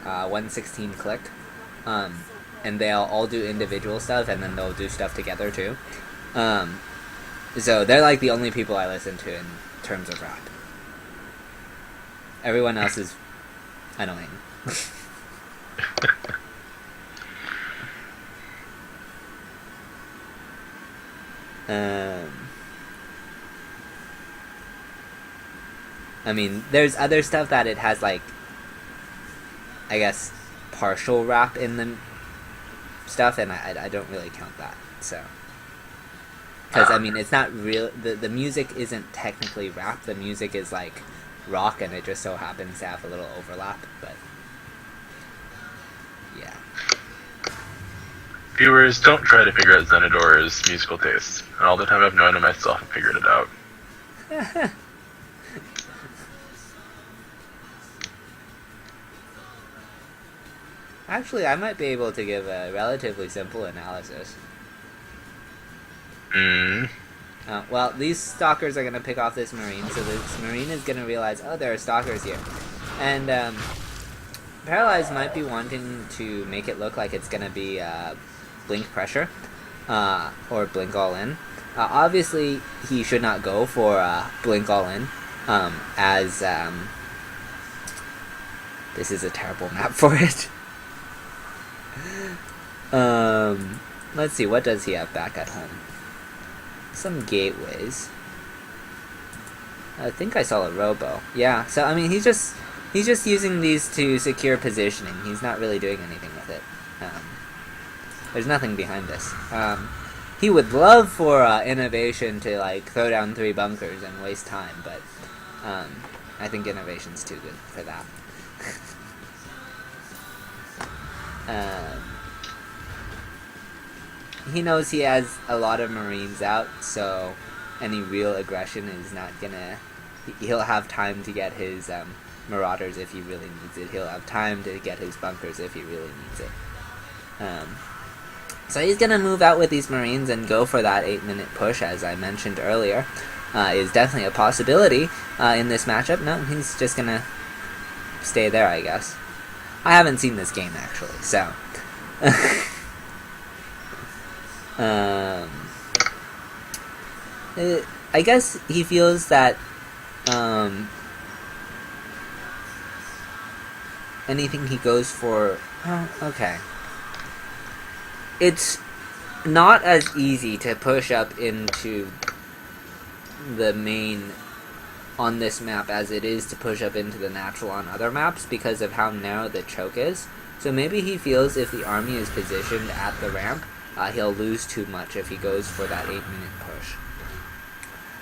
116 click, and they'll all do individual stuff, and then they'll do stuff together too. Um, so they're like the only people I listen to in terms of rap. Everyone else is annoying. I mean, there's other stuff that it has, like, I guess, partial rap in the stuff, and I don't really count that, so. Because, I mean, it's not real, the music isn't technically rap, the music is, like, rock, and it just so happens to have a little overlap, but, yeah. Viewers, don't try to figure out Zenador's musical tastes. And all the time I've known him myself, I've figured it out. Actually, I might be able to give a relatively simple analysis. Well, these stalkers are going to pick off this Marine, so this Marine is going to realize, oh, there are stalkers here. And, Paralyze might be wanting to make it look like it's going to be, Blink Pressure, or Blink All In. Obviously, he should not go for, Blink All In, as, this is a terrible map for it. Let's see, what does he have back at home? Some gateways. I think I saw a robo. Yeah, so I mean he's just using these to secure positioning. He's not really doing anything with it. There's nothing behind this. He would love for Innovation to like throw down 3 bunkers and waste time, but I think Innovation's too good for that. He knows he has a lot of Marines out, so any real aggression is not gonna... He'll have time to get his Marauders if he really needs it. He'll have time to get his bunkers if he really needs it. So he's gonna move out with these Marines and go for that 8-minute push, as I mentioned earlier. Is definitely a possibility in this matchup. No, he's just gonna stay there, I guess. I haven't seen this game, actually, so... I guess he feels that anything he goes for... Oh, okay. It's not as easy to push up into the main on this map as it is to push up into the natural on other maps because of how narrow the choke is. So maybe he feels if the army is positioned at the ramp, he'll lose too much if he goes for that 8-minute push.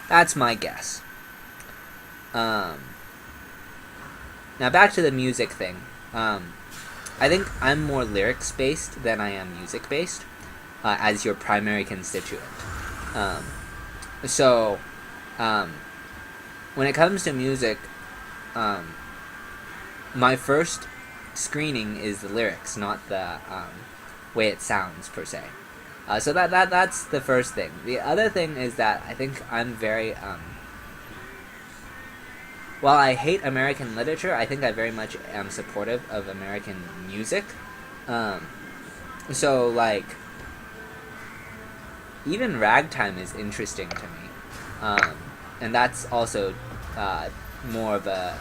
That's my guess. Now back to the music thing. I think I'm more lyrics-based than I am music-based, as your primary constituent. When it comes to music, my first screening is the lyrics, not the way it sounds, per se. So that's the first thing. The other thing is that I think I'm very... while I hate American literature, I think I very much am supportive of American music. So, like... even ragtime is interesting to me. And that's also more of a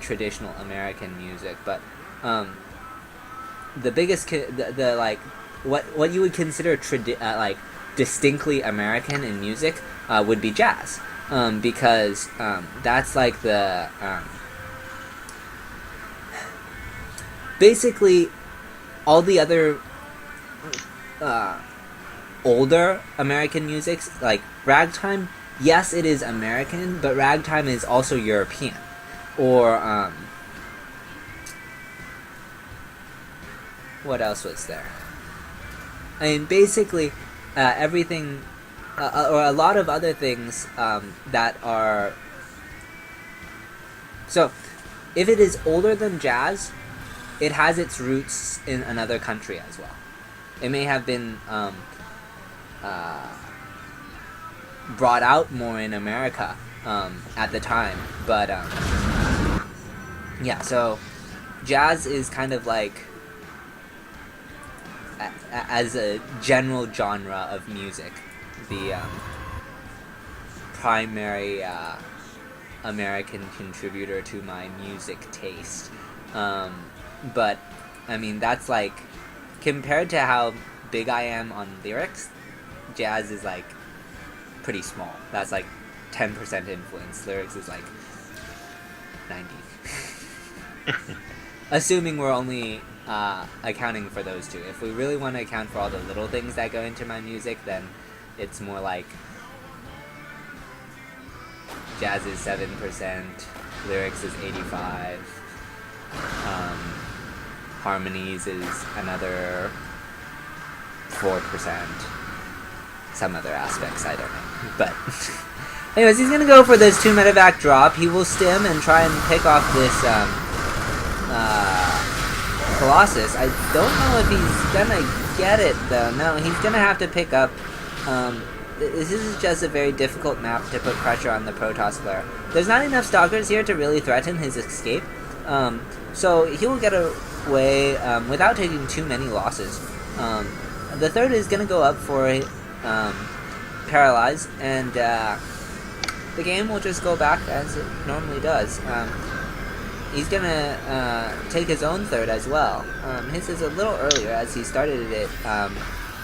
traditional American music. But the biggest... the like... What you would consider like distinctly American in music would be jazz, because that's like the basically all the other older American musics, like ragtime. Yes, it is American, but ragtime is also European, or what else was there? I mean, basically, everything, or a lot of other things that are... So, if it is older than jazz, it has its roots in another country as well. It may have been brought out more in America at the time, but yeah, so jazz is kind of like, as a general genre of music, the primary American contributor to my music taste. But I mean, that's like, compared to how big I am on lyrics, jazz is like pretty small. That's like 10% influence. Lyrics is like 90. Assuming we're only accounting for those two. If we really want to account for all the little things that go into my music, then it's more like jazz is 7%, lyrics is 85, harmonies is another 4%. Some other aspects, I don't know. But anyways, he's gonna go for this 2 medevac drop. He will stim and try and pick off this Colossus. I don't know if he's gonna get it though. No, he's gonna have to pick up. This is just a very difficult map to put pressure on the Protoss player. There's not enough Stalkers here to really threaten his escape, so he will get away without taking too many losses. The third is gonna go up for Paralyze, and the game will just go back as it normally does. He's gonna take his own third as well. His is a little earlier, as he started it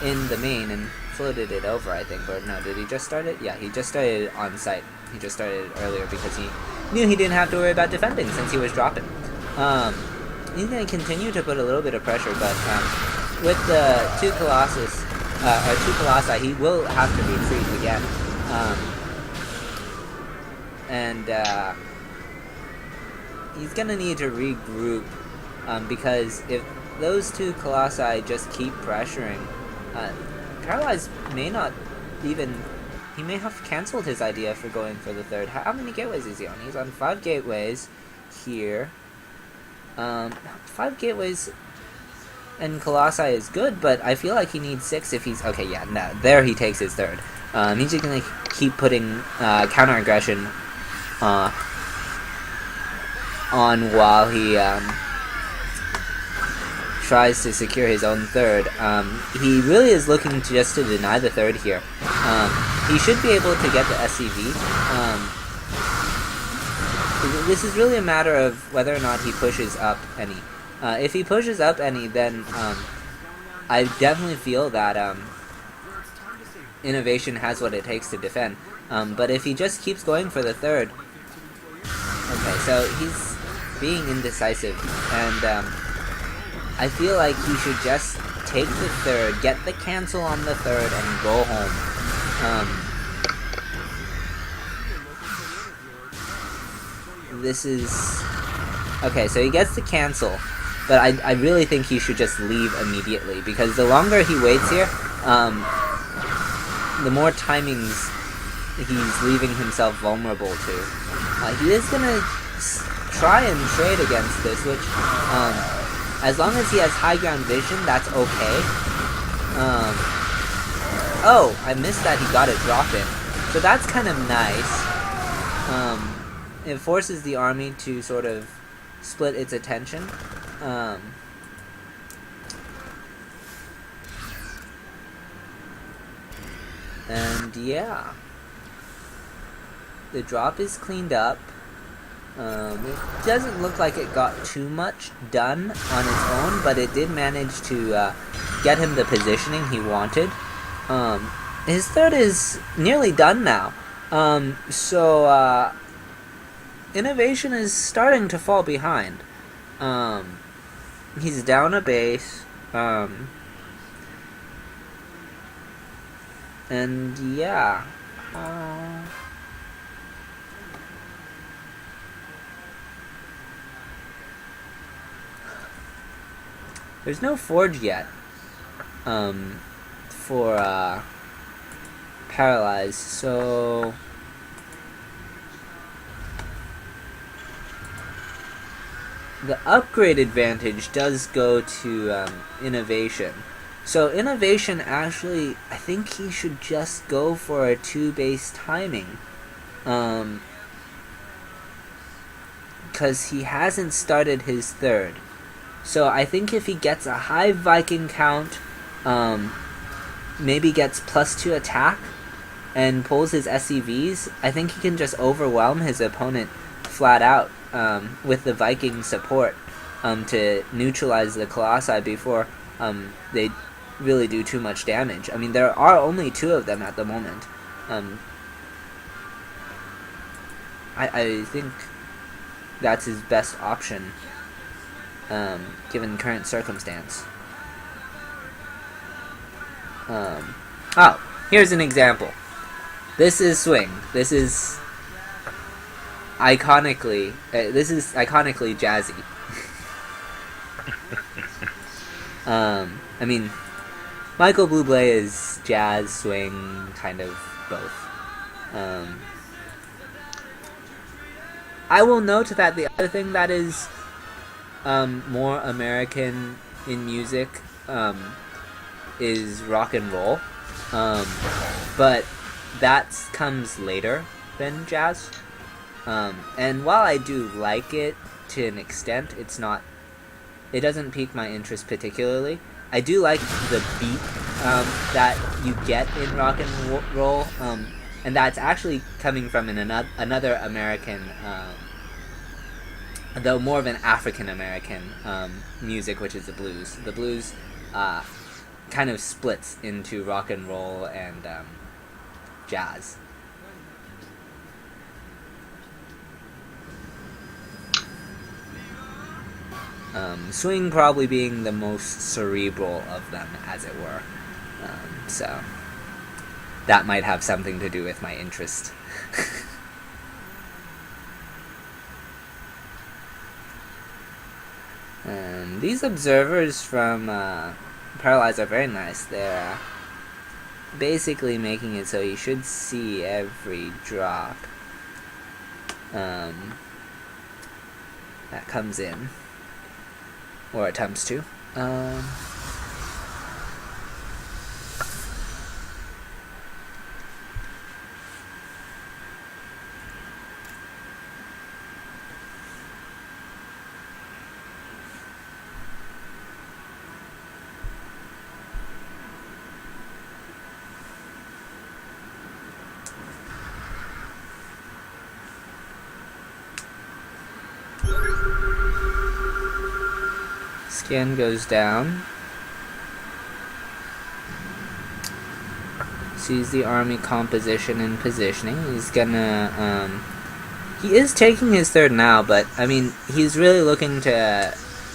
in the main and floated it over, I think. Or no, did he just start it? Yeah, he just started it on site. He just started it earlier because he knew he didn't have to worry about defending since he was dropping. He's gonna continue to put a little bit of pressure, but with the two Colossi, he will have to retreat again. And he's gonna need to regroup, because if those two Colossi just keep pressuring, Paralyze may not even... He may have cancelled his idea for going for the third. How many gateways is he on? He's on 5 gateways here. 5 gateways and Colossi is good, but I feel like he needs 6 if he's... Okay, yeah, no, there he takes his third. He's just gonna keep putting counter-aggression on while he tries to secure his own third. He really is looking just to deny the third here. He should be able to get the SCV. This is really a matter of whether or not he pushes up any. If he pushes up any, then I definitely feel that Innovation has what it takes to defend. But if he just keeps going for the third... Okay, so he's being indecisive, and I feel like he should just take the third, get the cancel on the third, and go home. This is... Okay, so he gets the cancel, but I really think he should just leave immediately, because the longer he waits here, the more timings he's leaving himself vulnerable to. He is gonna try and trade against this, which, as long as he has high ground vision, that's okay. Oh, I missed that he got a drop in. So that's kind of nice. It forces the army to sort of split its attention. And yeah. The drop is cleaned up. It doesn't look like it got too much done on its own, but it did manage to get him the positioning he wanted. His third is nearly done now. So Innovation is starting to fall behind. He's down a base. And yeah. There's no forge yet, for, Paralyze, so... The upgrade advantage does go to, Innovation. So Innovation actually, I think he should just go for a 2-base timing. Because he hasn't started his third. So I think if he gets a high Viking count, maybe gets +2 attack, and pulls his SCVs, I think he can just overwhelm his opponent flat out with the Viking support to neutralize the Colossi before they really do too much damage. I mean, there are only 2 of them at the moment. I think that's his best option given current circumstance. Oh, here's an example. This is swing. This is iconically jazzy. I mean, Michael Bublé is jazz, swing, kind of both. I will note that the other thing that is more American in music is rock and roll, but that comes later than jazz. And while I do like it to an extent, it doesn't pique my interest particularly. I do like the beat that you get in rock and roll, and that's actually coming from another American, though more of an African American music, which is the blues. The blues kind of splits into rock and roll and jazz. Swing probably being the most cerebral of them, as it were. So that might have something to do with my interest. These observers from Paralyze are very nice. They're basically making it so you should see every drop that comes in, or attempts to. Scan goes down. Sees the army composition and positioning. He's gonna, he is taking his third now, but, I mean, he's really looking to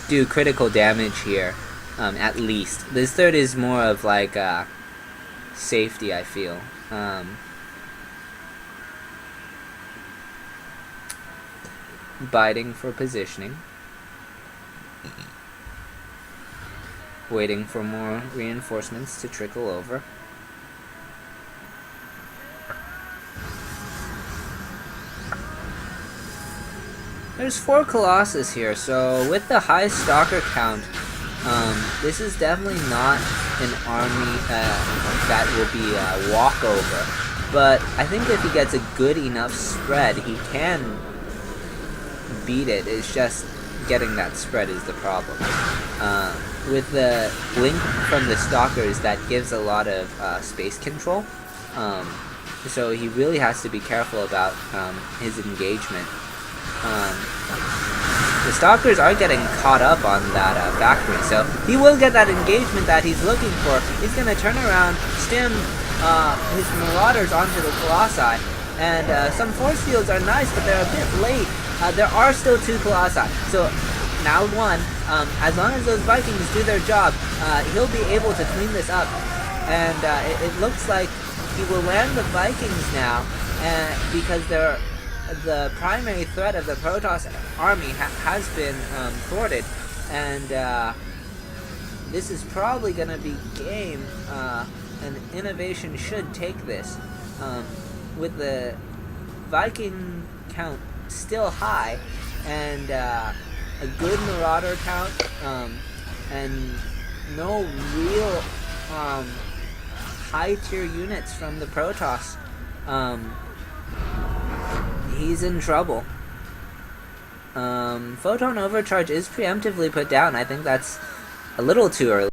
do critical damage here, at least. This third is more of, like, safety, I feel. Biding for positioning. Waiting for more reinforcements to trickle over. There's 4 Colossus here, so with the high stalker count, this is definitely not an army that will be a walkover. But I think if he gets a good enough spread, he can beat it. It's just getting that spread is the problem. With the blink from the stalkers, that gives a lot of space control. So he really has to be careful about his engagement. The stalkers are getting caught up on that factory, so he will get that engagement that he's looking for. He's going to turn around, stem his marauders onto the Colossi, and some force fields are nice, but they're a bit late. There are still 2 Colossi, so now 1. As long as those Vikings do their job, he'll be able to clean this up, and it looks like he will land the Vikings now, because the primary threat of the Protoss army has been thwarted, and this is probably going to be game, and Innovation should take this. With the Viking count still high, and a good Marauder count, and no real high tier units from the Protoss, he's in trouble. Photon Overcharge is preemptively put down. I think that's a little too early.